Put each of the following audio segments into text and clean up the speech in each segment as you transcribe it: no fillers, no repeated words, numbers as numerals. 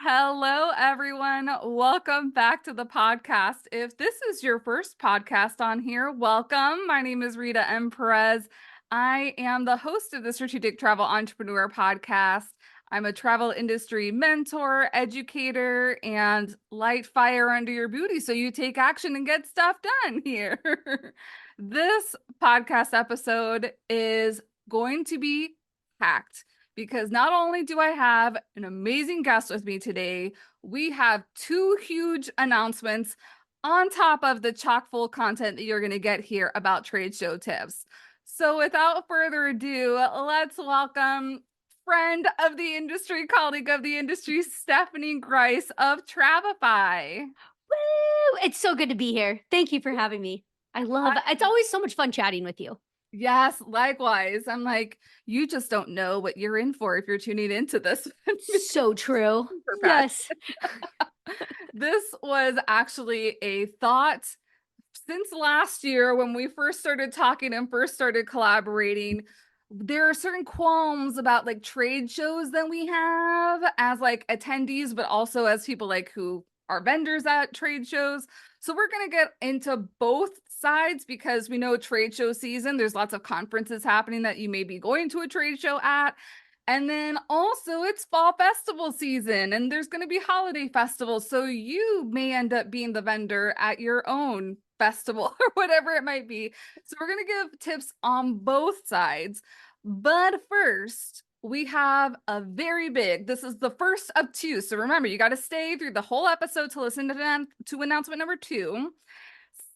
Hello, everyone. Welcome back to the podcast. If this is your first podcast on here, welcome. My name is Rita M. Perez. I am the host of the Strategic Travel Entrepreneur podcast. I'm a travel industry mentor, educator, and light fire under your booty so you take action and get stuff done here. This podcast episode is going to be packed because not only do I have an amazing guest with me today, we have two huge announcements on top of the chock full content that you're going to get here about trade show tips. So without further ado, let's welcome friend of the industry, colleague of the industry, Stephanie Gries of Travefy. Woo! It's so good to be here. Thank you for having me. It's always so much fun chatting with you. Yes, likewise. I'm like, you just don't know what you're in for if you're tuning into this. So true. Super passionate. Yes. This was actually a thought since last year when we first started talking and first started collaborating. There are certain qualms about like trade shows that we have as like attendees, but also as people like who are vendors at trade shows. So we're going to get into both sides because we know trade show season, there's lots of conferences happening that you may be going to a trade show at. And then also it's fall festival season and there's going to be holiday festivals. So you may end up being the vendor at your own festival or whatever it might be. So we're going to give tips on both sides. But first, we have a very big, this is the first of two. So remember, you got to stay through the whole episode to listen to announcement number 2.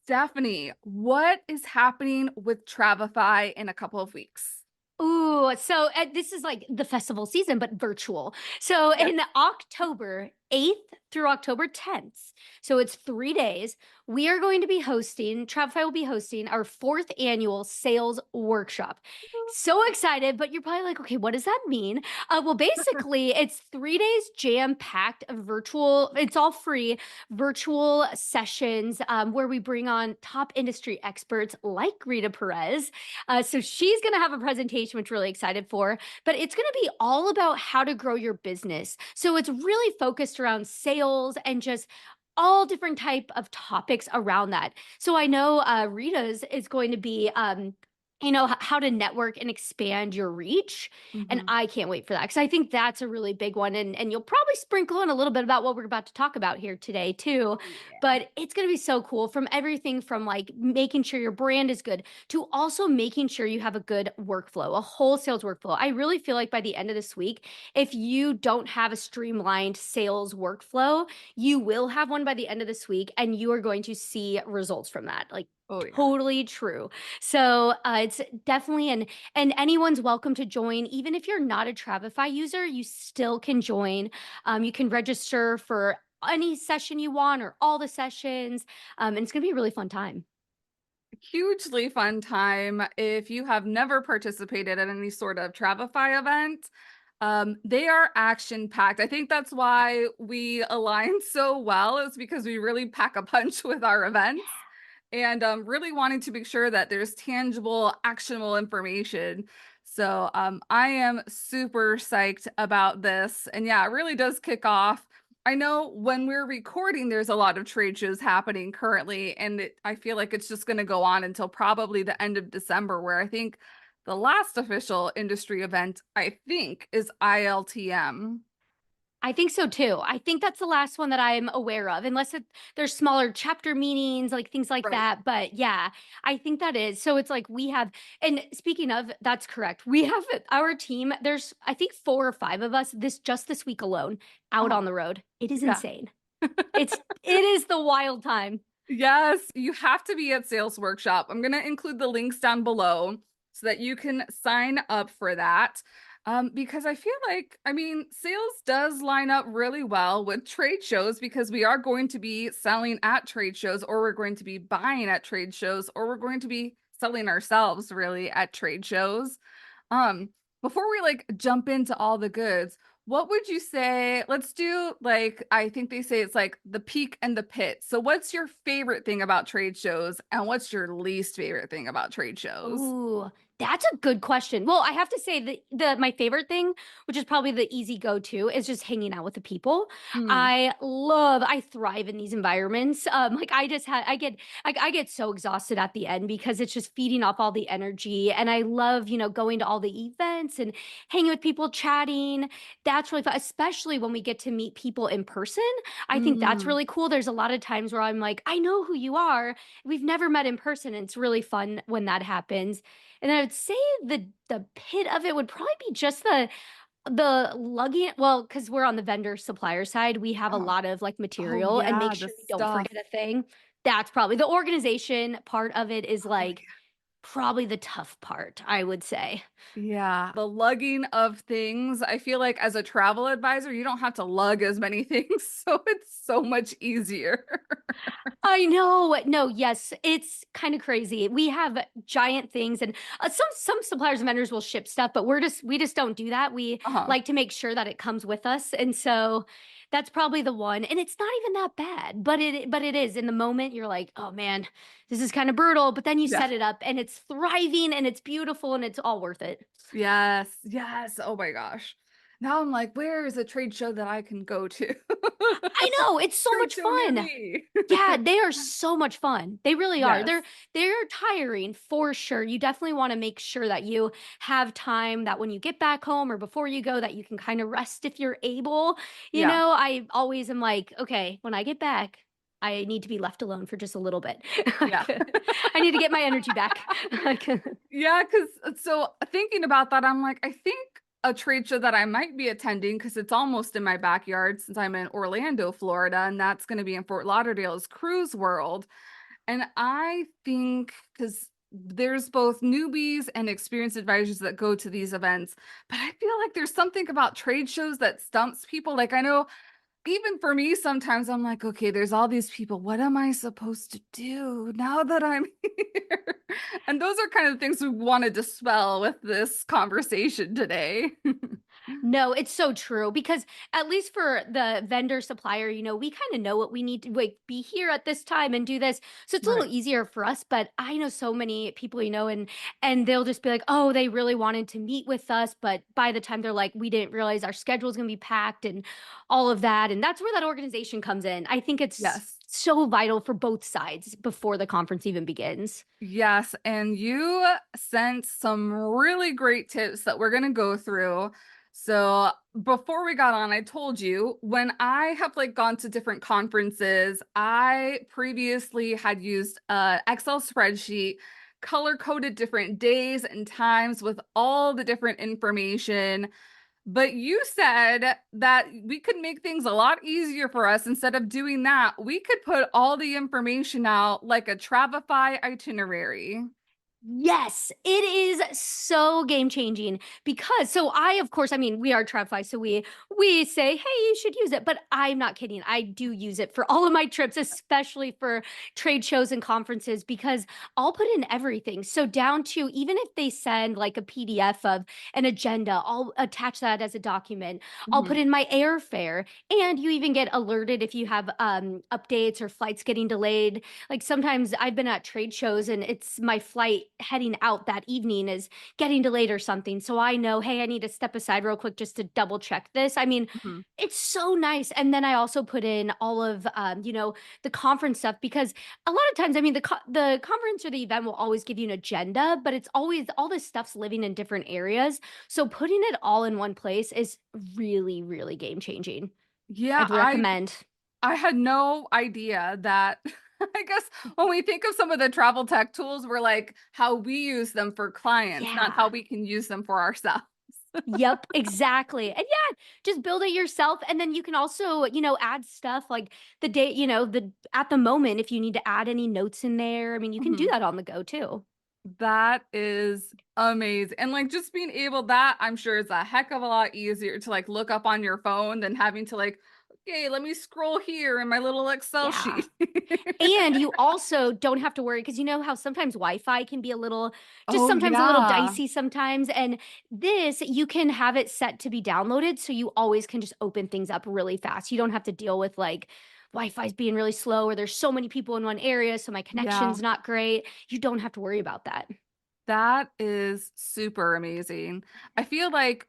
Stephanie, what is happening with Travefy in a couple of weeks? Ooh, so this is like the festival season, but virtual. So Yes. in October 8th through October 10th, so it's 3 days, we are going to be Travefy will be hosting our 4th annual sales workshop. So excited, but you're probably like, okay, what does that mean? Well, basically, it's 3 days jam-packed of virtual, it's all free, virtual sessions where we bring on top industry experts like Rita Perez. So she's going to have a presentation, which we're really excited for, but it's going to be all about how to grow your business. So it's really focused around sales and just all different type of topics around that. So I know Rita's is going to be how to network and expand your reach. And Mhm. I can't wait for that because I think that's a really big one. And you'll probably sprinkle in a little bit about what we're about to talk about here today, too. Yeah. But it's going to be so cool from everything from like making sure your brand is good to also making sure you have a good workflow, a whole sales workflow. I really feel like by the end of this week, if you don't have a streamlined sales workflow, you will have one by the end of this week and you are going to see results from that. Like, Oh, yeah. totally true. So it's definitely and anyone's welcome to join. Even if you're not a Travefy user, you still can join. You can register for any session you want or all the sessions. And it's gonna be a really fun time. Hugely fun time. If you have never participated in any sort of Travefy event, they are action packed. I think that's why we align so well, is because we really pack a punch with our events and really wanting to make sure that there's tangible, actionable information. So I am super psyched about this. And yeah, it really does kick off. I know when we're recording, there's a lot of trade shows happening currently, and I feel like it's just going to go on until probably the end of December, where I think the last official industry event, I think, is ILTM. I think so too. I think that's the last one that I'm aware of, unless there's smaller chapter meetings, like things like Right. that. But yeah, I think that is. So it's like we have, and speaking of, that's correct. We have our team. There's, I think, 4 or 5 of us this week alone out Oh, on the road. It is yeah. insane. It is the wild time. Yes, you have to be at Sales Workshop. I'm going to include the links down below so that you can sign up for that. Because I feel like, I mean, sales does line up really well with trade shows because we are going to be selling at trade shows, or we're going to be buying at trade shows, or we're going to be selling ourselves really at trade shows. Um, Before we like jump into all the goods, what would you say? Let's do like, I think they say it's like the peak and the pit. So what's your favorite thing about trade shows and what's your least favorite thing about trade shows? Ooh, That's a good question. Well, I have to say the my favorite thing, which is probably the easy go-to, is just hanging out with the people. Mm, I thrive in these environments. Like I get so exhausted at the end because it's just feeding off all the energy. And I love, going to all the events and hanging with people, chatting. That's really fun, especially when we get to meet people in person. I think that's mm, really cool. There's a lot of times where I'm like, I know who you are. We've never met in person. And it's really fun when that happens. And I would say the pit of it would probably be just the lugging, well, because we're on the vendor supplier side, we have a uh-huh. lot of like Oh material and make yeah, the sure we don't stuff. forget a thing. That's probably the organization part of it is Oh like probably the tough part, I would say. yeah, the lugging of things. I feel like as a travel advisor, you don't have to lug as many things, so it's so much easier. I know. No, yes, it's kind of crazy. We have giant things, and some suppliers and vendors will ship stuff, but we just don't do that. We Uh-huh. like to make sure that it comes with us, and so that's probably the one. And it's not even that bad, but it is in the moment. You're like, oh man, this is kind of brutal, but then you Yeah. set it up, and it's thriving, and it's beautiful, and it's all worth it. Yes. Yes. Oh my gosh. Now I'm like, where is a trade show that I can go to? I know it's so Trade much show near fun. me. Yeah, they are so much fun. They really are. Yes. They're tiring for sure. You definitely want to make sure that you have time that when you get back home or before you go that you can kind of rest if you're able. Yeah. I always am like, okay, when I get back, I need to be left alone for just a little bit. Yeah. Like, I need to get my energy back. Like, Yeah, because so thinking about that, I'm like, I think a trade show that I might be attending, because it's almost in my backyard since I'm in Orlando, Florida, and that's going to be in Fort Lauderdale, is Cruise World. And I think because there's both newbies and experienced advisors that go to these events, but I feel like there's something about trade shows that stumps people. Like I know even for me, sometimes I'm like, okay, there's all these people. What am I supposed to do now that I'm here? And those are kind of things we want to dispel with this conversation today. no, it's so true because at least for the vendor supplier, we kind of know what we need to like be here at this time and do this. So it's a Right. little easier for us, but I know so many people, and they'll just be like, "Oh, they really wanted to meet with us, but by the time they're like, we didn't realize our schedule is going to be packed and all of that." And that's where that organization comes in. I think it's Yes. so vital for both sides before the conference even begins. Yes. And you sent some really great tips that we're going to go through. So before we got on, I told you when I have like gone to different conferences, I previously had used a Excel spreadsheet, color coded different days and times with all the different information. But you said that we could make things a lot easier for us. Instead of doing that, we could put all the information out like a Travefy itinerary. Yes, it is so game changing because so I of course I mean we are Travefy so we say hey you should use it but I'm not kidding I do use it for all of my trips especially for trade shows and conferences because I'll put in everything so down to even if they send like a PDF of an agenda I'll attach that as a document. I'll put Mhm. in my airfare and you even get alerted if you have updates or flights getting delayed like sometimes I've been at trade shows and it's my flight heading out that evening is getting delayed or something. So I know, hey, I need to step aside real quick just to double check this. I mean, Mhm. it's so nice. And then I also put in all of, the conference stuff because a lot of times, I mean, the conference or the event will always give you an agenda, but it's always all this stuff's living in different areas. So putting it all in one place is really, really game changing. Yeah, I'd recommend. I had no idea that I guess when we think of some of the travel tech tools, we're like how we use them for clients, not how Yeah. we can use them for ourselves. Yep, exactly. And yeah, just build it yourself. And then you can also, add stuff like the day, the at the moment, if you need to add any notes in there. I mean, you can do Mhm. that on the go too. That is amazing. And like just being able that I'm sure is a heck of a lot easier to like look up on your phone than having to like, okay, let me scroll here in my little Excel Yeah. sheet. And you also don't have to worry because you know how sometimes Wi-Fi can be just Oh sometimes a little yeah. dicey sometimes. And this, you can have it set to be downloaded. So you always can just open things up really fast. You don't have to deal with like Wi-Fi's being really slow or there's so many people in one area. So my Yeah. connection's not great. You don't have to worry about that. That is super amazing. I feel like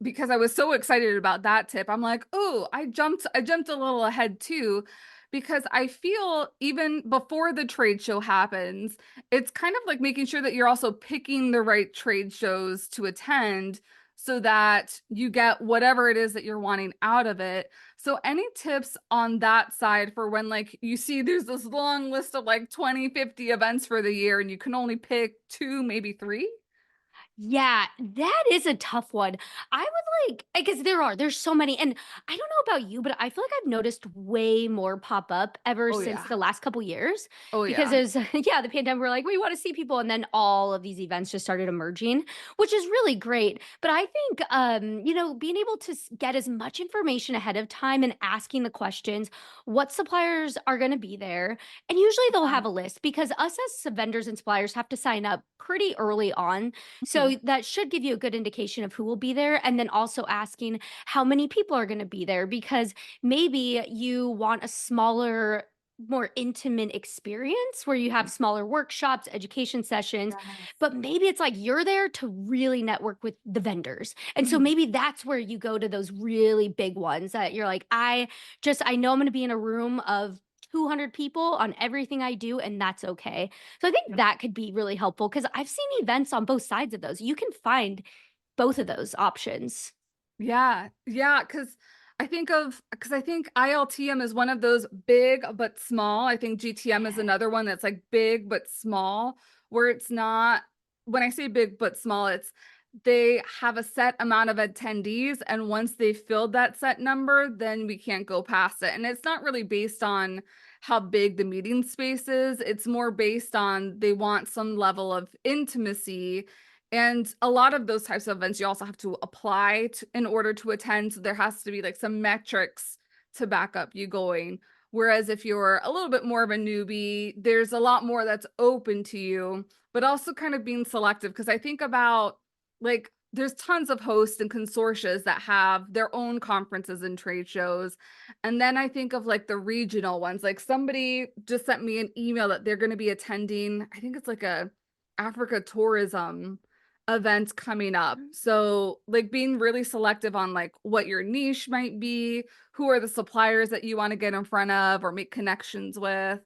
because I was so excited about that tip, I'm like, oh, I jumped a little ahead too, because I feel even before the trade show happens, it's kind of like making sure that you're also picking the right trade shows to attend so that you get whatever it is that you're wanting out of it. So any tips on that side for when like you see there's this long list of like 20, 50 events for the year and you can only pick two, maybe three? Yeah, that is a tough one. I would like, because there's so many. And I don't know about you, but I feel like I've noticed way more pop up ever Oh since yeah. the last couple years. Oh Because yeah. there's, yeah, the pandemic, we're like, we want to see people. And then all of these events just started emerging, which is really great. But I think, being able to get as much information ahead of time and asking the questions, what suppliers are going to be there. And usually they'll have a list because us as vendors and suppliers have to sign up pretty early on, Mhm. so that should give you a good indication of who will be there. And then also asking how many people are going to be there, because maybe you want a smaller, more intimate experience where you have smaller workshops, education sessions, Yes. but maybe it's like you're there to really network with the vendors. And so Mhm. maybe that's where you go to those really big ones that you're like, I know I'm going to be in a room of 200 people on everything I do, and that's okay. So I think that could be really helpful because I've seen events on both sides of those. You can find both of those options. Yeah, yeah, because I think ILTM is one of those big but small. I think GTM is Yeah. another one that's like big but small, where it's not, when I say big but small, it's they have a set amount of attendees, and once they filled that set number, then we can't go past it. And it's not really based on how big the meeting space is, it's more based on they want some level of intimacy, and a lot of those types of events, you also have to apply in order to attend. So there has to be like some metrics to back up you going. Whereas if you're a little bit more of a newbie, there's a lot more that's open to you, but also kind of being selective. Because I think about like, there's tons of hosts and consortias that have their own conferences and trade shows. And then I think of like the regional ones. Like somebody just sent me an email that they're going to be attending, I think it's like a Africa tourism events coming up. So, like being really selective on like what your niche might be, who are the suppliers that you want to get in front of or make connections with.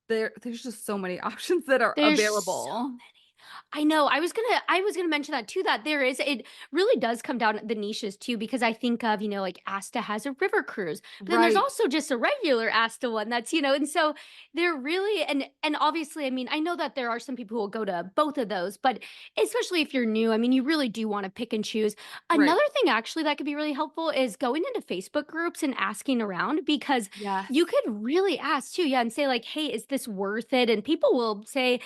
There's just so many options that are There's so available. I know. I was gonna mention that too, that it really does come down to the niches too, because I think of, like Asta has a river cruise, but then there's Right. also just a regular Asta one that's, and so they're really, and obviously, I mean, I know that there are some people who will go to both of those, but especially if you're new, I mean, you really do want to pick and choose. Right. Another thing actually that could be really helpful is going into Facebook groups and asking around, because you Yes. could really ask too, yeah, and say like, hey, is this worth it? And people will say,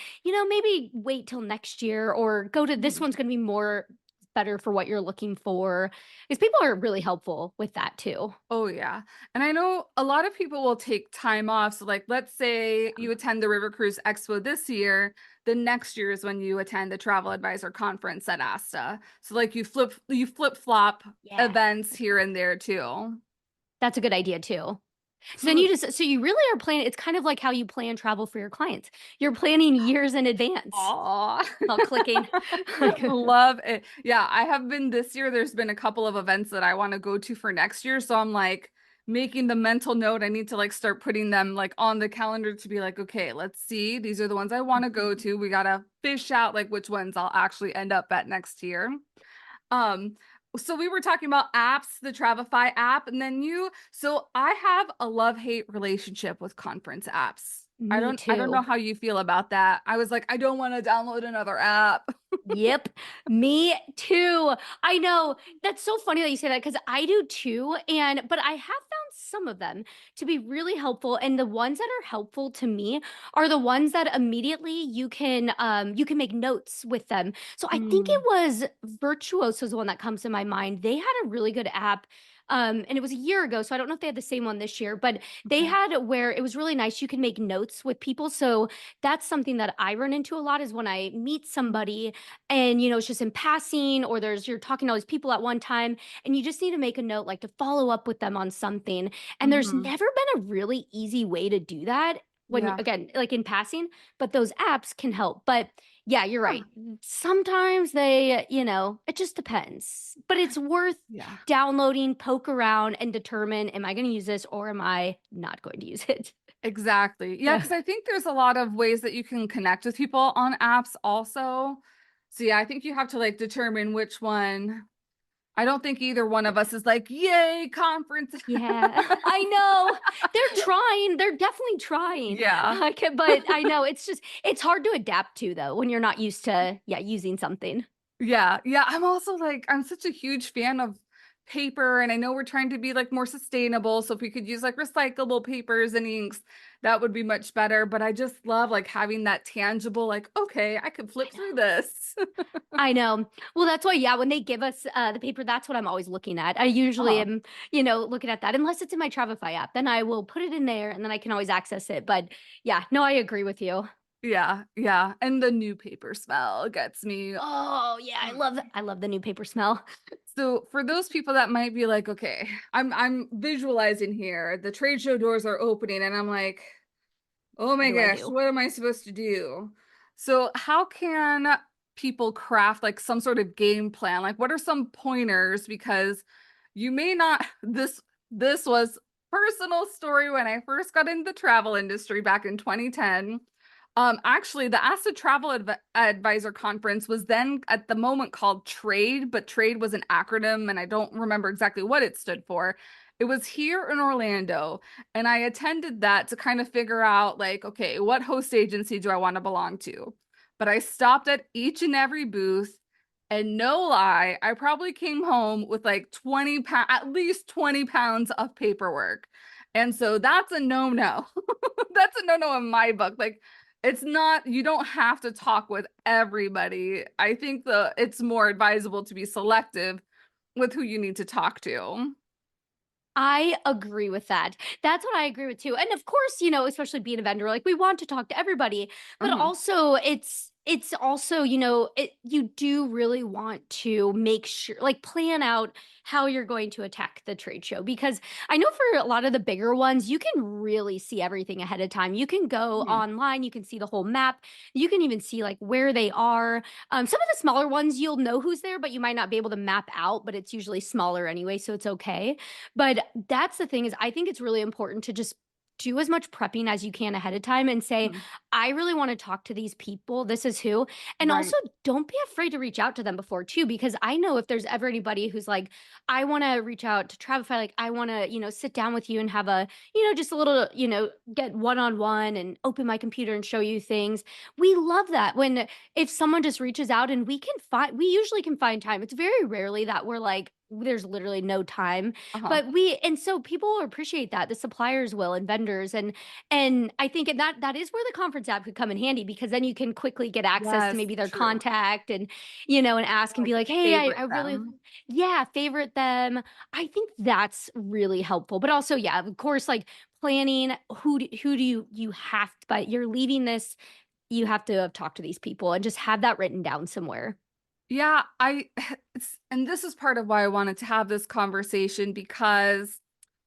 maybe wait till next year or go to this Mhm. one's going to be more better for what you're looking for. Because people are really helpful with that too. Oh yeah. And I know a lot of people will take time off. So like let's say you attend the River Cruise Expo this year, the next year is when you attend the travel advisor conference at ASTA. So like you flip flop Yeah. events here and there too. That's a good idea too. So then So so you really are planning, it's kind of like how you plan travel for your clients. You're planning years in advance. aw. All clicking. Like, Love it. Yeah, I have been this year. There's been a couple of events that I want to go to for next year. So I'm like making the mental note. I need to like start putting them like on the calendar to be like, okay, let's see. These are the ones I want to go to. We gotta fish out like which ones I'll actually end up at next year. Um, so we were talking about apps, the Travefy app, and then so I have a love-hate relationship with conference apps. I me don't know too. how you feel about that. I was like, I don't want to download another app. Yep, me too. I know. That's so funny that you say that, because I do too. But I have found some of them to be really helpful. And the ones that are helpful to me are the ones that immediately you can make notes with them. So I think it Mm, was Virtuoso is the one that comes to my mind. They had a really good app. And it was a year ago, so I don't know if they had the same one this year, but they okay. had where it was really nice. You can make notes with people. So that's something that I run into a lot, is when I meet somebody and it's just in passing, or you're talking to all these people at one time, and you just need to make a note, like to follow up with them on something. And there's Hmm. never been a really easy way to do that when Yeah. again, like in passing, but those apps can help. But Yeah, you're Huh. right. Sometimes they, it just depends. But it's worth Yeah. downloading, poke around, and determine, am I going to use this or am I not going to use it? Exactly. Yeah, Yeah. because I think there's a lot of ways that you can connect with people on apps also. So yeah, I think you have to like determine which one. I don't think either one of us is like, yay, conference. Yeah, I know. They're trying. They're definitely trying. Yeah. But I know it's hard to adapt to though when you're not used to, yeah, using something. Yeah. Yeah. I'm also like, I'm such a huge fan of paper, and I know we're trying to be like more sustainable. So if we could use like recyclable papers and inks, that would be much better. But I just love like having that tangible, like, okay, I could I flip through know. this. I know. Well, that's why, yeah, when they give us the paper, that's what I'm always looking at. I usually Uh-huh. am, looking at that, unless it's in my Travefy app, then I will put it in there and then I can always access it. But yeah, no, I agree with you. Yeah. Yeah. And the new paper smell gets me. Oh, yeah, I love the new paper smell. So for those people that might be like, okay, I'm visualizing here, the trade show doors are opening, and I'm like, oh What my do I gosh, do? what am I supposed to do? So how can people craft like some sort of game plan? Like what are some pointers? Because you may not this was personal story when I first got into the travel industry back in 2010. Actually, the ASA Travel Advisor Conference was then at the moment called TRADE, but TRADE was an acronym, and I don't remember exactly what it stood for. It was here in Orlando, and I attended that to kind of figure out, like, okay, what host agency do I want to belong to? But I stopped at each and every booth, and no lie, I probably came home with like 20 pounds, at least 20 pounds of paperwork. And so that's a no-no. That's a no-no in my book. Like, it's not, you don't have to talk with everybody. I think it's more advisable to be selective with who you need to talk to. I agree with that. That's what I agree with too. And of course, especially being a vendor, like we want to talk to everybody, but Uh-huh. also it's also, you do really want to make sure like plan out how you're going to attack the trade show because I know for a lot of the bigger ones, you can really see everything ahead of time. You can go Mhm. online, you can see the whole map, you can even see like where they are. Some of the smaller ones, you'll know who's there, but you might not be able to map out, but it's usually smaller anyway, so it's okay. But that's the thing is I think it's really important to just do as much prepping as you can ahead of time and say, Mhm. I really want to talk to these people. This is who. And also Right. don't be afraid to reach out to them before too, because I know if there's ever anybody who's like, I want to reach out to Travefy, like I want to, sit down with you and have a, just a little, get one-on-one and open my computer and show you things. We love that when if someone just reaches out and we usually can find time. It's very rarely that we're like, there's literally no time Uh-huh. but and so people appreciate that, the suppliers will and vendors and I think that is where the conference app could come in handy because then you can quickly get access to Yes, maybe their true. contact and and ask and Like be like, "Hey, I favorite really them. yeah, favorite them." I think that's really helpful. But also, yeah, of course like planning who do you have to, but you're leaving this you have to have talked to these people and just have that written down somewhere. Yeah, and this is part of why I wanted to have this conversation because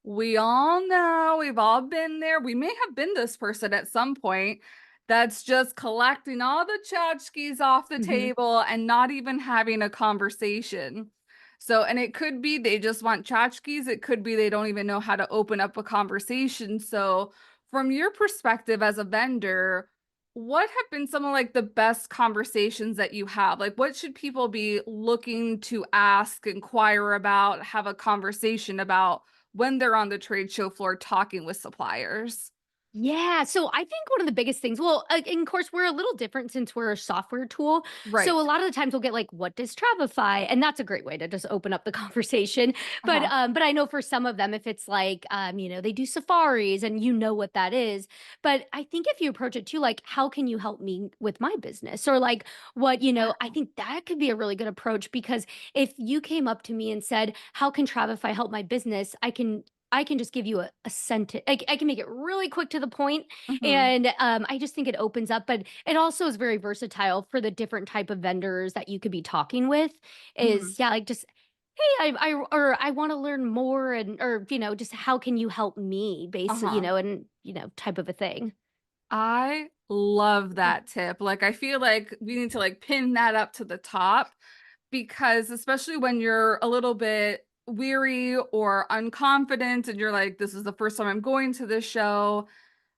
we all know we've all been there. We may have been this person at some point that's just collecting all the tchotchkes off the Mhm. table and not even having a conversation. So, and it could be they just want tchotchkes. It could be they don't even know how to open up a conversation. So, from your perspective as a vendor, what have been some of like the best conversations that you have? Like, what should people be looking to ask, inquire about, have a conversation about when they're on the trade show floor talking with suppliers? Yeah, so I think one of the biggest things, well, and of course, we're a little different since we're a software tool. So Right. a lot of the times we'll get like, "What does Travefy?" And that's a great way to just open up the conversation. Uh-huh. But I know for some of them, if it's like, they do safaris and you know what that is. But I think if you approach it too, like, how can you help me with my business? Or like, I think that could be a really good approach because if you came up to me and said, "How can Travefy help my business?" I can just give you a sentence. I can make it really quick to the point, Hmm. and I just think it opens up. But it also is very versatile for the different type of vendors that you could be talking with. Hmm. Is yeah, like just hey, or I want to learn more, and or just how can you help me, Uh-huh. and type of a thing. I love that tip. Like I feel like we need to like pin that up to the top because especially when you're a little bit weary or unconfident and you're like, this is the first time I'm going to this show,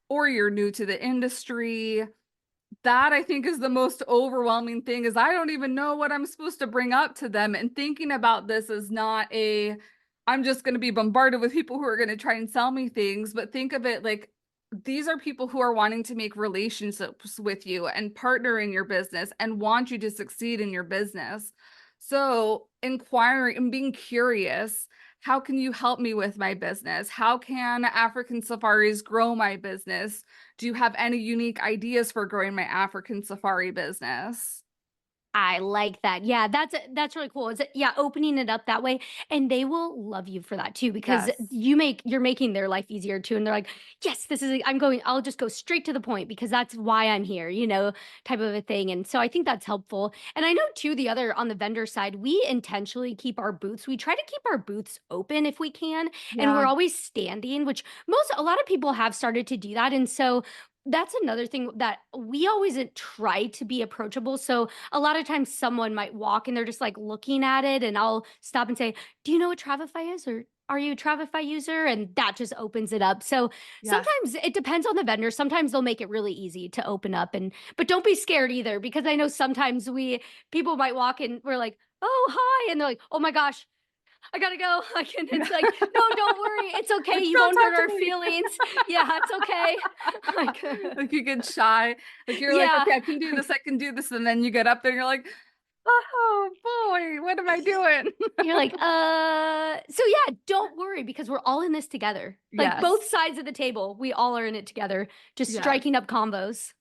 or you're new to the industry, that I think is the most overwhelming thing is I don't even know what I'm supposed to bring up to them. And thinking about this is not a, I'm just going to be bombarded with people who are going to try and sell me things, but think of it like these are people who are wanting to make relationships with you and partner in your business and want you to succeed in your business. So inquiring and being curious, how can you help me with my business? How can African safaris grow my business? Do you have any unique ideas for growing my African safari business? I like that. Yeah, that's really cool. Yeah, opening it up that way, and they will love you for that too because Yes. you're making their life easier too, and they're like, yes, this is I'll just go straight to the point because that's why I'm here, type of a thing. And so I think that's helpful. And I know too, the other on the vendor side, we intentionally keep our booths. We try to keep our booths open if we can, and we're Yeah. always standing, which a lot of people have started to do that, and so. That's another thing that we always try to be approachable. So a lot of times someone might walk and they're just like looking at it and I'll stop and say, "Do you know what Travefy is?" or "Are you a Travefy user?" And that just opens it up. So Yes. sometimes it depends on the vendor. Sometimes they'll make it really easy to open up but don't be scared either because I know sometimes people might walk and we're like, "Oh, hi." And they're like, "Oh my gosh, I gotta go." Like, and Yeah. it's like, no, don't worry. It's okay. Like, You don't won't hurt talk to our me. feelings. Yeah, it's okay. Like, Like you get shy. Like you're like, yeah. okay, I can do this, I can do this. And then you get up there and you're like, oh boy, what am I doing? You're like, so yeah, don't worry because we're all in this together. Like both Yes. sides of the table, we all are in it together, just Yes. striking up combos.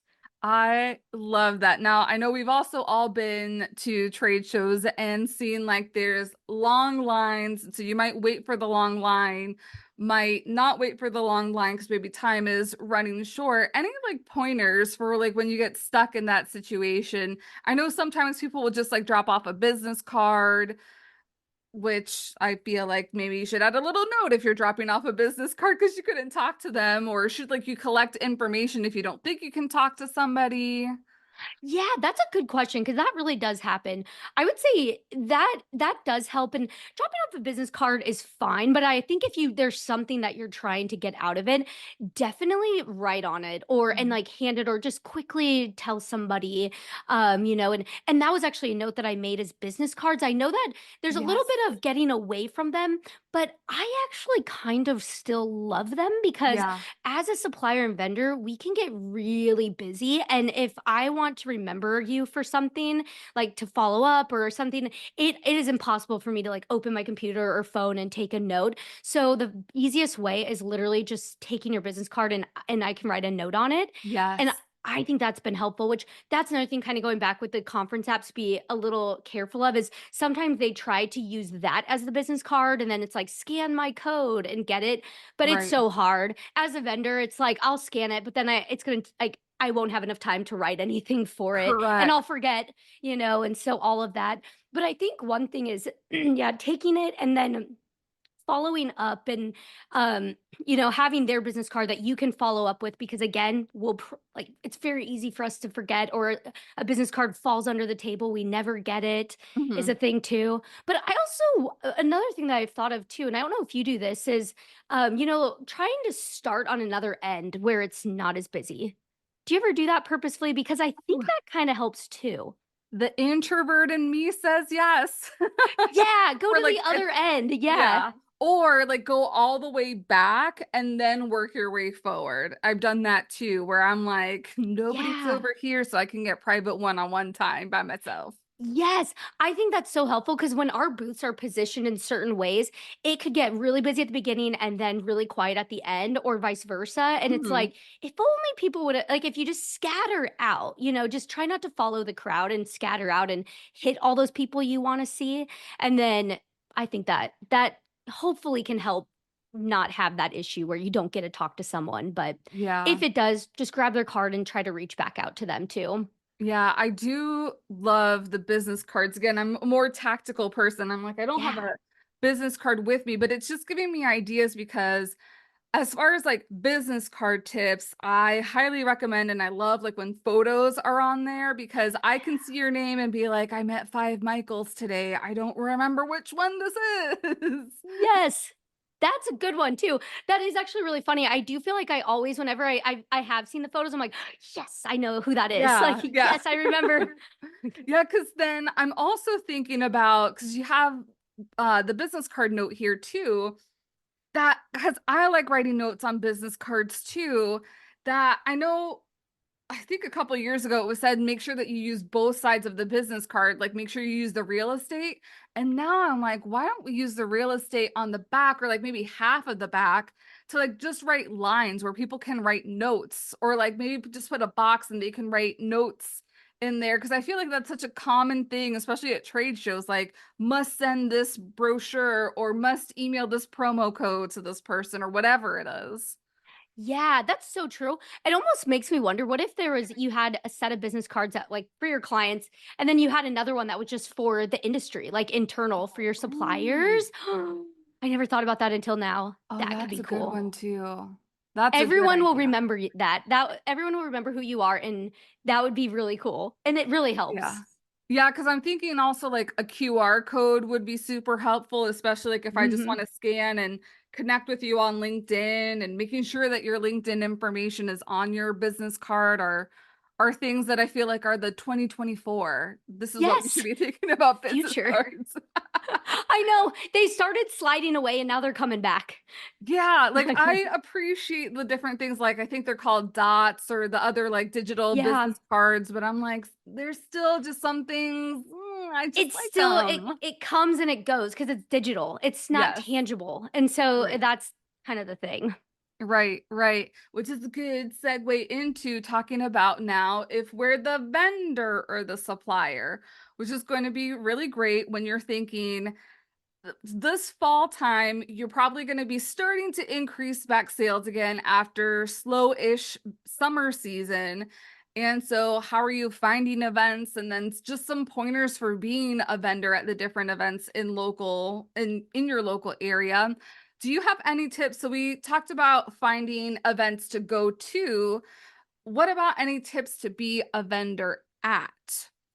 I love that. Now, I know we've also all been to trade shows and seen like there's long lines. So you might wait for the long line, might not wait for the long line because maybe time is running short. Any like pointers for like when you get stuck in that situation? I know sometimes people will just like drop off a business card, which I feel like maybe you should add a little note if you're dropping off a business card because you couldn't talk to them, or should like you collect information if you don't think you can talk to somebody? Yeah, that's a good question because that really does happen. I would say that does help, and dropping off a business card is fine. But I think if there's something that you're trying to get out of it, definitely write on it and Mhm. like hand it or just quickly tell somebody. And that was actually a note that I made as business cards. I know that there's a little Yes. bit of getting away from them, but I actually kind of still love them because Yeah. as a supplier and vendor, we can get really busy. And if I want to remember you for something, like to follow up or something, it is impossible for me to like open my computer or phone and take a note. So the easiest way is literally just taking your business card and I can write a note on it. And Yes. I think that's been helpful, which that's another thing kind of going back with the conference apps be a little careful of is sometimes they try to use that as the business card and then it's like scan my code and get it, but it's Right. so hard. As a vendor, it's like I'll scan it, but then it's going to like I won't have enough time to write anything for it and Correct. I'll forget, and so all of that. But I think one thing is yeah, taking it and then following up and having their business card that you can follow up with because again like it's very easy for us to forget or a business card falls under the table we never get it is Mhm. a thing too. But I also another thing that I've thought of too, and I don't know if you do this, is trying to start on another end where it's not as busy. Do you ever do that purposefully? Because I think Ooh, that kind of helps too. the introvert in me says yes. Yeah, go Or to like the other end. Yeah. yeah. Or like go all the way back and then work your way forward. I've done that too, where I'm like, nobody's Yeah. over here, so I can get private one-on-one time by myself. Yes, I think that's so helpful because when our booths are positioned in certain ways, it could get really busy at the beginning and then really quiet at the end, or vice versa. And it's Mhm. like, if only people would like, if you just scatter out, just try not to follow the crowd and scatter out and hit all those people you want to see. And then I think that hopefully can help not have that issue where you don't get to talk to someone. But Yeah. if it does, just grab their card and try to reach back out to them too. Yeah, I do love the business cards. Again, I'm a more tactical person. I'm like, I don't have Yeah. a business card with me, but it's just giving me ideas because As far as like business card tips, I highly recommend and I love like when photos are on there because I can see your name and be like, I met five Michaels today. I don't remember which one this is. Yes. That's a good one too. That is actually really funny. I do feel like I always, whenever I have seen the photos, I'm like, yes, I know who that is. Like, Yeah, yeah. yes, I remember. Yeah, because then I'm also thinking about because you have the business card note here too. That because I like writing notes on business cards too. That I know I think a couple of years ago it was said make sure that you use both sides of the business card, like make sure you use the real estate. And now I'm like, why don't we use the real estate on the back or like maybe half of the back to like just write lines where people can write notes or like maybe just put a box and they can write notes in there because I feel like that's such a common thing, especially at trade shows, like must send this brochure or must email this promo code to this person or whatever it is. Yeah, that's so true. It almost makes me wonder, what if there was, you had a set of business cards that like for your clients, and then you had another one that was just for the industry, like internal for your Ooh. suppliers? I never thought about that until now. Oh, That could that's be a good cool. one too. That's a good Everyone will idea. remember that. That everyone will remember who you are, and that would be really cool. And it really Yeah. helps. Yeah, because I'm thinking also like a QR code would be super helpful, especially like if I just Hmm. want to scan and connect with you on LinkedIn and making sure that your LinkedIn information is on your business card are things that I feel like are the 2024. This is what we should Yes, be thinking about business future. cards. I know they started sliding away, and now they're coming back. Yeah, like I appreciate the different things like I think they're called dots or the other like digital Yeah. business cards, but I'm like there's still just some things I just It's like still, them. it comes and it goes because it's digital. It's not Yes. tangible. And so Right. that's kind of the thing. Right, right. Which is a good segue into talking about now if we're the vendor or the supplier, which is going to be really great when you're thinking this fall time, you're probably going to be starting to increase back sales again after slow-ish summer season. And so, how are you finding events? And then just some pointers for being a vendor at the different events in your local area. Do you have any tips? So we talked about finding events to go to. What about any tips to be a vendor at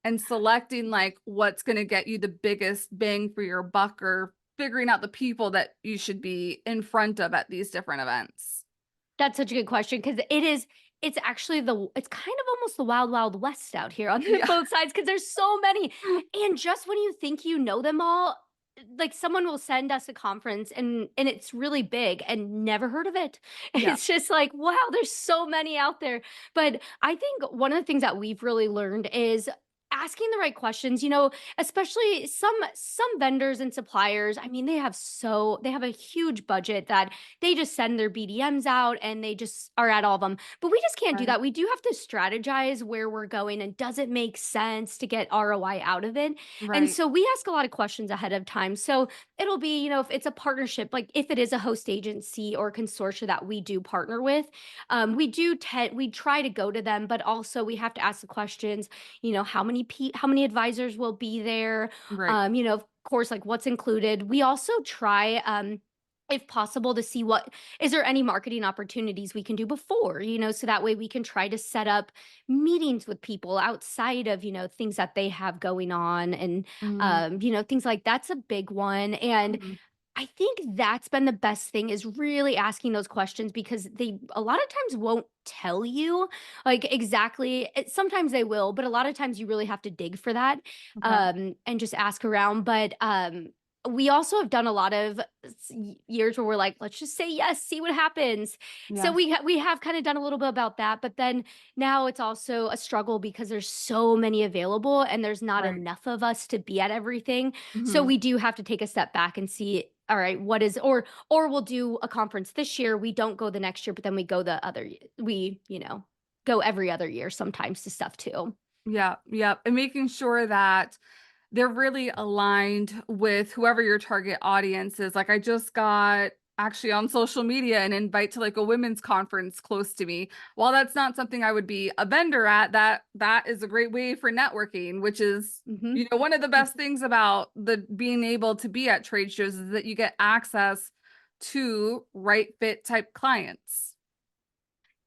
and selecting like what's going to get you the biggest bang for your buck or figuring out the people that you should be in front of at these different events? That's such a good question because it's actually it's kind of almost the wild, wild west out here on Yeah. both sides because there's so many. And just when you think you know them all, like someone will send us a conference and it's really big and never heard of it. Yeah. It's just like, wow, there's so many out there. But I think one of the things that we've really learned is asking the right questions, especially some vendors and suppliers. I mean, they have a huge budget that they just send their BDMs out and they just are at all of them. But we just can't do Right. that. We do have to strategize where we're going and does it make sense to get ROI out of it? And Right. so we ask a lot of questions ahead of time. So it'll be, if it's a partnership, like if it is a host agency or consortia that we do partner with, we try to go to them, but also we have to ask the questions, how many advisors will be there? Right. Of course, like what's included. We also try if possible to see what is there any marketing opportunities we can do before, so that way we can try to set up meetings with people outside of, things that they have going on, and Mm, things like that's a big one. And mhm. I think that's been the best thing, is really asking those questions, because they a lot of times won't tell you like exactly. Sometimes they will, but a lot of times you really have to dig for that, Okay. and just ask around. But we also have done a lot of years where we're like, let's just say yes, see what happens. So Yes. we have kind of done a little bit about that, but then now it's also a struggle because there's so many available and there's not Right. enough of us to be at everything. So Hmm. we do have to take a step back and see, all right, what is, or we'll do a conference this year, we don't go the next year, but then we go the other, we, go every other year sometimes to stuff too. Yeah. Yeah. And making sure that they're really aligned with whoever your target audience is. Like I just got actually on social media an invite to like a women's conference close to me. While that's not something I would be a vendor at, that is a great way for networking, which is one of the best things about the being able to be at trade shows is that you get access to right fit type clients.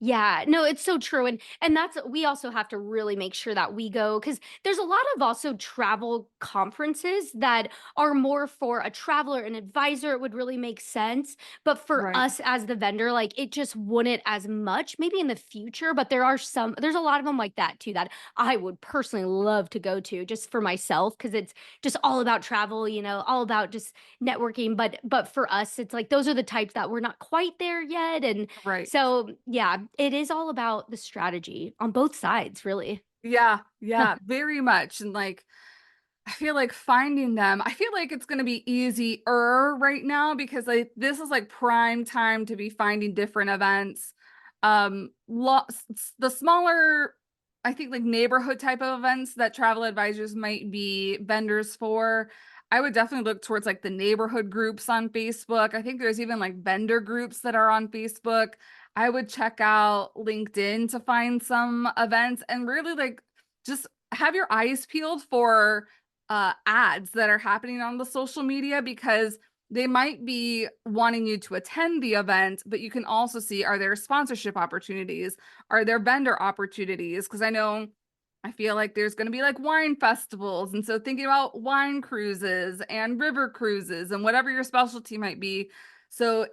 Yeah, no, it's so true. And that's we also have to really make sure that we go because there's a lot of also travel conferences that are more for a traveler, an advisor, it would really make sense. But for Right. us as the vendor, like it just wouldn't as much, maybe in the future, but there's a lot of them like that too that I would personally love to go to just for myself because it's just all about travel, all about just networking. But for us, it's like those are the types that we're not quite there yet. And Right. so, yeah, it is all about the strategy on both sides, really. Yeah, yeah, very much. And like, I feel like finding them, I feel like it's going to be easier right now because like this is like prime time to be finding different events. The smaller, I think like neighborhood type of events that travel advisors might be vendors for. I would definitely look towards like the neighborhood groups on Facebook. I think there's even like vendor groups that are on Facebook. I would check out LinkedIn to find some events and really like just have your eyes peeled for ads that are happening on the social media because they might be wanting you to attend the event, but you can also see, are there sponsorship opportunities? Are there vendor opportunities? Because I feel like there's going to be like wine festivals. And so thinking about wine cruises and river cruises and whatever your specialty might be. So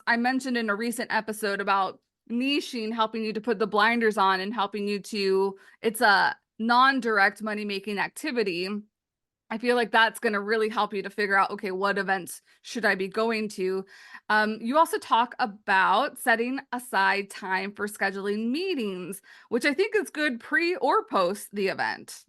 I mentioned in a recent episode about niching, helping you to put the blinders on and helping you to, it's a non-direct money making activity. I feel like that's going to really help you to figure out, okay, what events should I be going to? You also talk about setting aside time for scheduling meetings, which I think is good pre or post the event.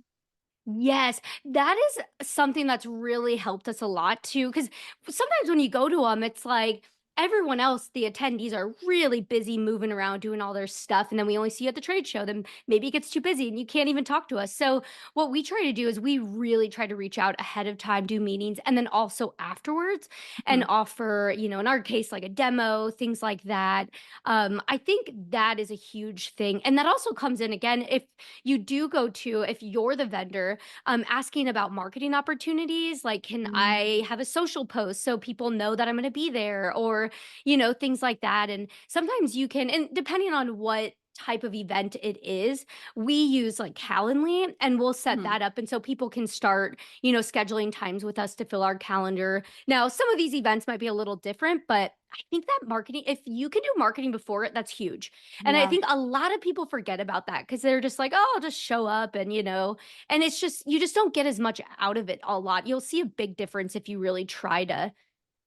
Yes, that is something that's really helped us a lot too. Because sometimes when you go to them, it's like everyone else, the attendees are really busy moving around doing all their stuff. And then we only see you at the trade show. Then maybe it gets too busy and you can't even talk to us. So, what we try to do is we really try to reach out ahead of time, do meetings, and then also afterwards and Mhm. offer, in our case, like a demo, things like that. I think that is a huge thing. And that also comes in again if you do go to, if you're the vendor, asking about marketing opportunities, like, can I Mm. have a social post so people know that I'm going to be there, or things like that. And sometimes you can, and depending on what type of event it is, we use like Calendly and we'll set Mhm. that up. And so people can start, scheduling times with us to fill our calendar. Now, some of these events might be a little different, but I think that marketing, if you can do marketing before it, that's huge. And I Yeah. think a lot of people forget about that because they're just like, oh, I'll just show up and, and it's just, you just don't get as much out of it a lot. You'll see a big difference if you really try to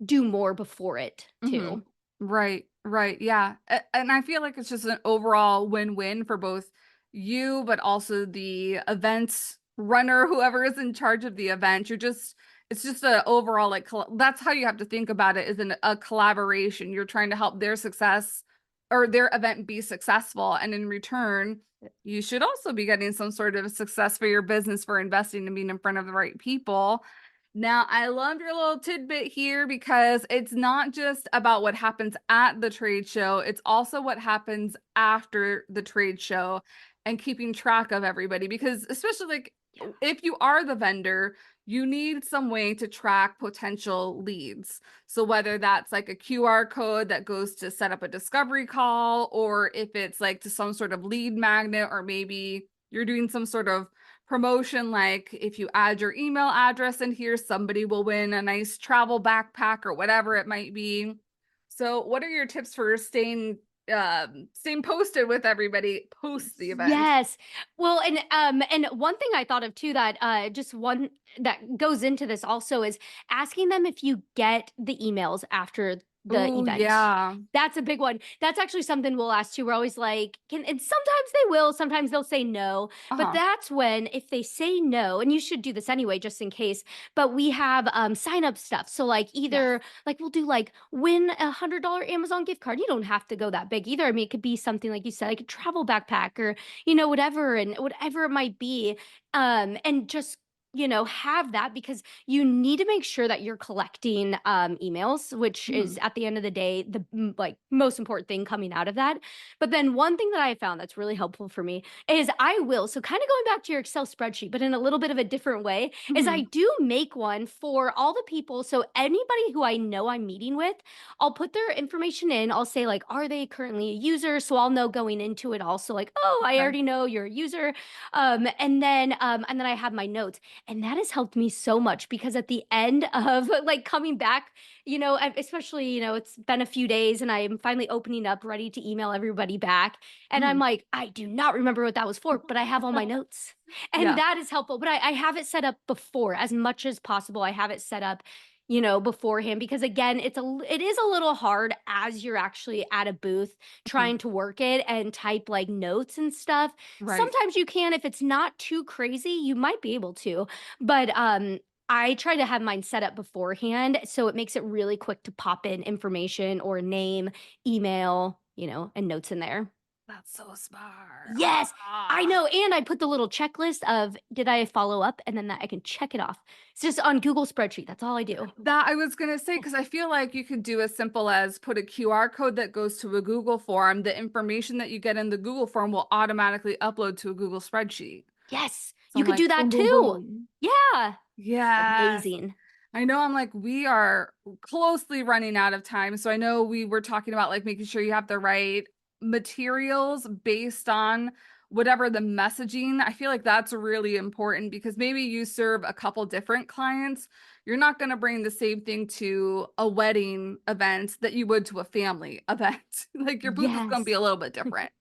do more before it Hmm. too. Right, right. Yeah. And I feel like it's just an overall win-win for both you, but also the event runner, whoever is in charge of the event. It's just a overall like that's how you have to think about it, is a collaboration. You're trying to help their success or their event be successful. And in return, you should also be getting some sort of success for your business for investing and being in front of the right people. Now, I love your little tidbit here because it's not just about what happens at the trade show, it's also what happens after the trade show and keeping track of everybody. Because, especially like if you are the vendor, you need some way to track potential leads. So, whether that's like a QR code that goes to set up a discovery call, or if it's like to some sort of lead magnet, or maybe you're doing some sort of promotion, like if you add your email address in here, somebody will win a nice travel backpack or whatever it might be. So what are your tips for staying posted with everybody post the event? Yes. Well, and one thing I thought of too that just one that goes into this also is asking them if you get the emails after the Oh event. yeah. That's a big one. That's actually something we'll ask too. We're always like, can, and sometimes they will, sometimes they'll say no. But Uh-huh. that's when, if they say no, and you should do this anyway, just in case, but we have sign up stuff. So like Yes. either like we'll do like win $100 Amazon gift card. You don't have to go that big either. I mean, it could be something like you said, like a travel backpack or whatever, and whatever it might be. And just have that because you need to make sure that you're collecting emails, which is Mhm. at the end of the day the like most important thing coming out of that. But then one thing that I found that's really helpful for me is I will, so kind of going back to your Excel spreadsheet, but in a little bit of a different way, is I Mhm. do make one for all the people. So anybody who I know I'm meeting with, I'll put their information in. I'll say like, are they currently a user? So I'll know going into it also like, oh, I Okay. already know you're a user. And then I have my notes, and that has helped me so much because at the end of like coming back, especially, it's been a few days and I'm finally opening up, ready to email everybody back. And I'm Mhm. like, I do not remember what that was for, but I have all my notes. And Yeah. that is helpful. But I have it set up before as much as possible. I have it set up, beforehand because again, it is a little hard as you're actually at a booth Mhm. trying to work it and type like notes and stuff. Right. Sometimes you can, if it's not too crazy, you might be able to. But I try to have mine set up beforehand so it makes it really quick to pop in information or name, email, and notes in there. That's so smart. Yes, I Ah. know. And I put the little checklist of did I follow up and then that I can check it off. It's just on Google spreadsheet. That's all I do. That I was gonna say, because I feel like you could do as simple as put a QR code that goes to a Google form. The information that you get in the Google form will automatically upload to a Google spreadsheet. Yes, So you I'm could like, do that boom, boom, too. boom. Yeah, Yes. amazing. I know I'm like, we are closely running out of time. So I know we were talking about like making sure you have the right materials based on whatever the messaging. I feel like that's really important because maybe you serve a couple different clients. You're not going to bring the same thing to a wedding event that you would to a family event. Like your booth is going to be Yes. a little bit different.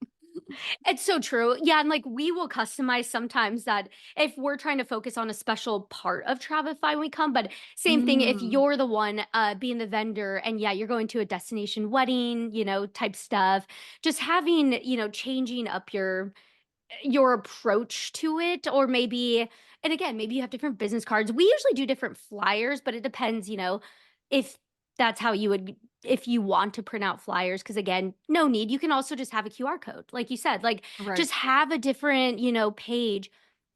It's so true. Yeah, and like we will customize sometimes that if we're trying to focus on a special part of Travefy when we come, but same thing if Mm, you're the one being the vendor and yeah, you're going to a destination wedding, type stuff, just having, changing up your approach to it or maybe and again maybe you have different business cards. We usually do different flyers, but it depends, if that's how you would if you want to print out flyers because again no need, you can also just have a QR code like you said, like right. just have a different page.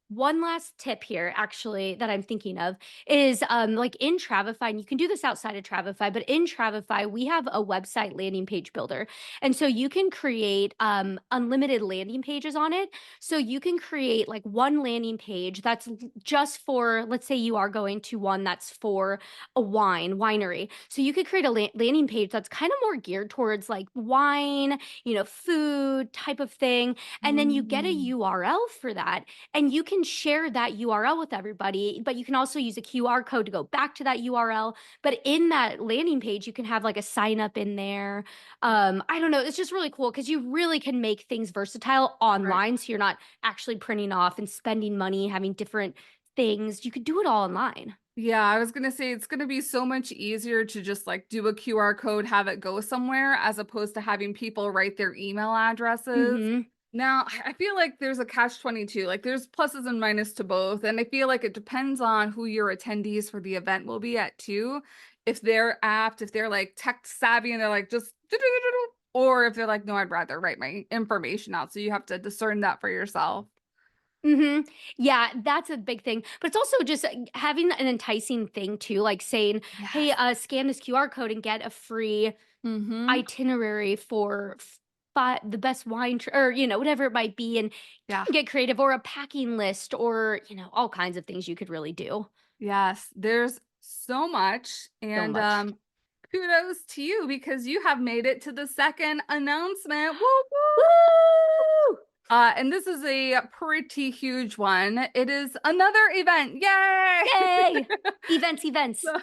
One last tip here, actually, that I'm thinking of is like in Travefy, and you can do this outside of Travefy, but in Travefy, we have a website landing page builder. And so you can create unlimited landing pages on it. So you can create like one landing page that's just for, let's say you are going to one that's for a winery. So you could create a landing page that's kind of more geared towards like wine, food type of thing. And then you get a Mm, URL for that and you can share that URL with everybody, but you can also use a QR code to go back to that URL. But in that landing page, you can have like a sign up in there. I don't know. It's just really cool because you really can make things versatile right. online. So you're not actually printing off and spending money, having different things. You could do it all online. Yeah, I was gonna say it's gonna be so much easier to just like do a QR code, have it go somewhere, as opposed to having people write their email addresses. Mm-hmm. Now, I feel like there's a catch 22. Like there's pluses and minuses to both. And I feel like it depends on who your attendees for the event will be at too. If they're apt, if they're like tech savvy and they're like just or if they're like, no, I'd rather write my information out. So you have to discern that for yourself. Mm-hmm. Yeah, that's a big thing. But it's also just having an enticing thing too, like saying, hey, Yes. scan this QR code and get a free Mm-hmm. itinerary for the best wine or whatever it might be, and you Yeah. can get creative or a packing list or all kinds of things you could really do Yes, there's so much. so And much. kudos to you because you have made it to the second announcement. Woo woo! Woo! And this is a pretty huge one. It is another event. Yay! Yay! Events. So,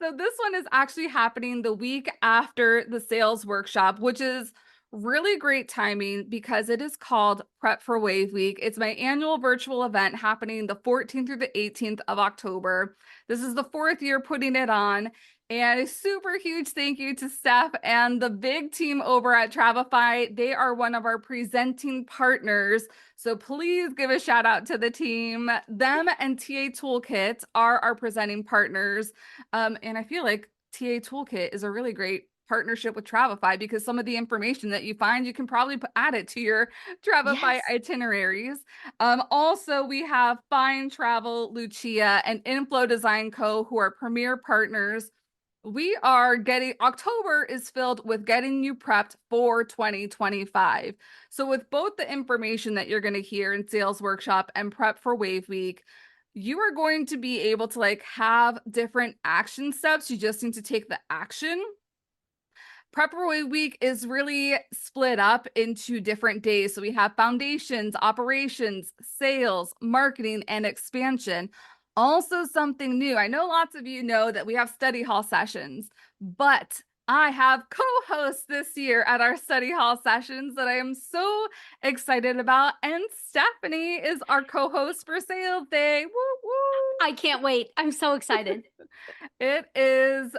so this one is actually happening the week after the sales workshop, which is really great timing because it is called Prep for Wave Week. It's my annual virtual event happening the 14th through the 18th of October. This is the fourth year putting it on. And a super huge thank you to Steph and the big team over at Travefy. They are one of our presenting partners. So please give a shout out to the team. Them and TA Toolkit are our presenting partners. And I feel like TA Toolkit is a really great partnership with Travefy because some of the information that you find, you can probably add it to your Travefy Yes. itineraries. Also, we have Fine Travel, Lucia, and Inflow Design Co., who are premier partners. We are getting October is filled with getting you prepped for 2025. So, with both the information that you're going to hear in sales workshop and prep for Wave Week, you are going to be able to like have different action steps. You just need to take the action. Preparatory week is really split up into different days. So we have foundations, operations, sales, marketing, and expansion. Also, something new. I know lots of you know that we have study hall sessions, but I have co-hosts this year at our study hall sessions that I am so excited about. And Stephanie is our co-host for Sales Day. Woo I can't wait. I'm so excited. It is,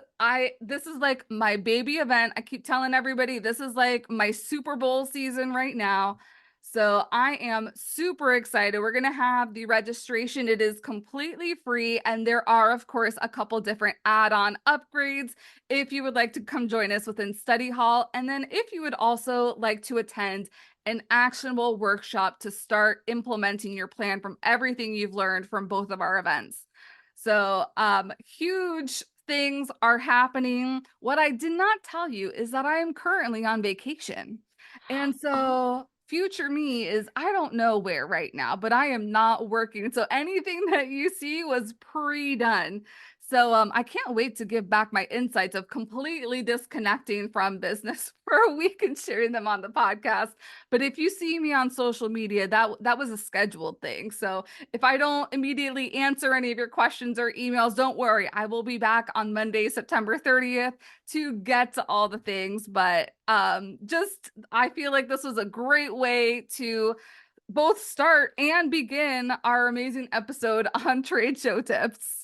this is like my baby event. I keep telling everybody this is like my Super Bowl season right now. So I am super excited. We're going to have the registration. It is completely free. And there are, of course, a couple different add-on upgrades if you would like to come join us within study hall. And then if you would also like to attend an actionable workshop to start implementing your plan from everything you've learned from both of our events. So, huge things are happening. What I did not tell you is that I am currently on vacation. And Oh, so, future me is I don't know where right now, but I am not working. So, anything that you see was pre-done. So, I can't wait to give back my insights of completely disconnecting from business for a week and sharing them on the podcast. But if you see me on social media, that was a scheduled thing. So, if I don't immediately answer any of your questions or emails, don't worry. I will be back on Monday, September 30th to get to all the things. But just I feel like this was a great way to both start and begin our amazing episode on trade show tips.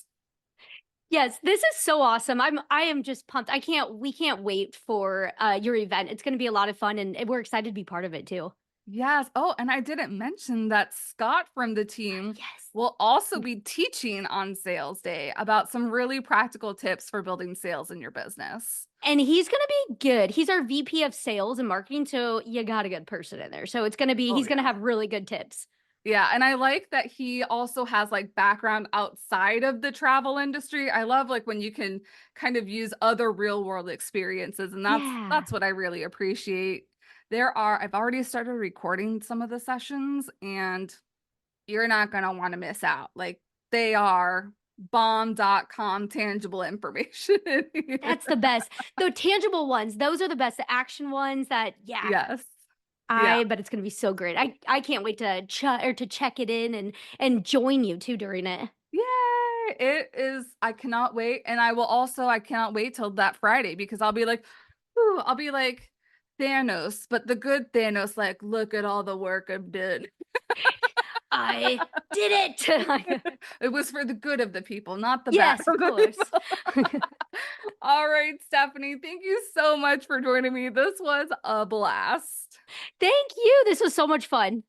yes, this is so awesome. I am just pumped. We can't wait for your event. It's going to be a lot of fun and we're excited to be part of it too. Yes. Oh, and I didn't mention that Scott from the team Yes. will also be teaching on sales day about some really practical tips for building sales in your business. And he's going to be good. He's our VP of sales and marketing, so you got a good person in there. So it's going to be Oh, he's going to yeah. have really good tips. Yeah, and I like that he also has like background outside of the travel industry. I love like when you can kind of use other real world experiences, and Yeah. that's what I really appreciate. I've already started recording some of the sessions and you're not going to want to miss out. Like they are bomb.com tangible information in here. That's the best. The tangible ones, those are the best. The action ones that, yeah, Yes. Yeah. I bet it's gonna be so great. I can't wait to to check it in and join you too during it. Yay! It is, I cannot wait. And I cannot wait till that Friday because I'll be like Thanos, but the good Thanos, like, look at all the work I've did. I did it. It was for the good of the people, not the bad Yes, of of the course. people. All right, Stephanie, thank you so much for joining me. This was a blast. Thank you. This was so much fun.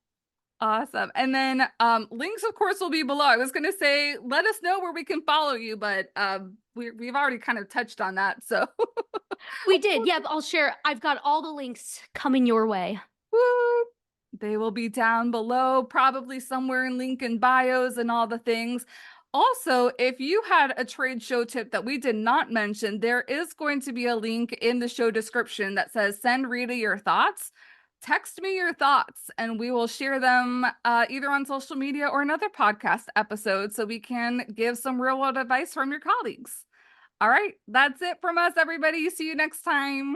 Awesome. And then links of course will be below. I was going to say let us know where we can follow you, but we've already kind of touched on that. So We did. Yep, I'll share. I've got all the links coming your way. woo, they will be down below, probably somewhere in link in bios and all the things. Also, if you had a trade show tip that we did not mention, there is going to be a link in the show description that says send Rita your thoughts. Text me your thoughts and we will share them either on social media or another podcast episode so we can give some real world advice from your colleagues. All right, that's it from us, everybody. See you next time.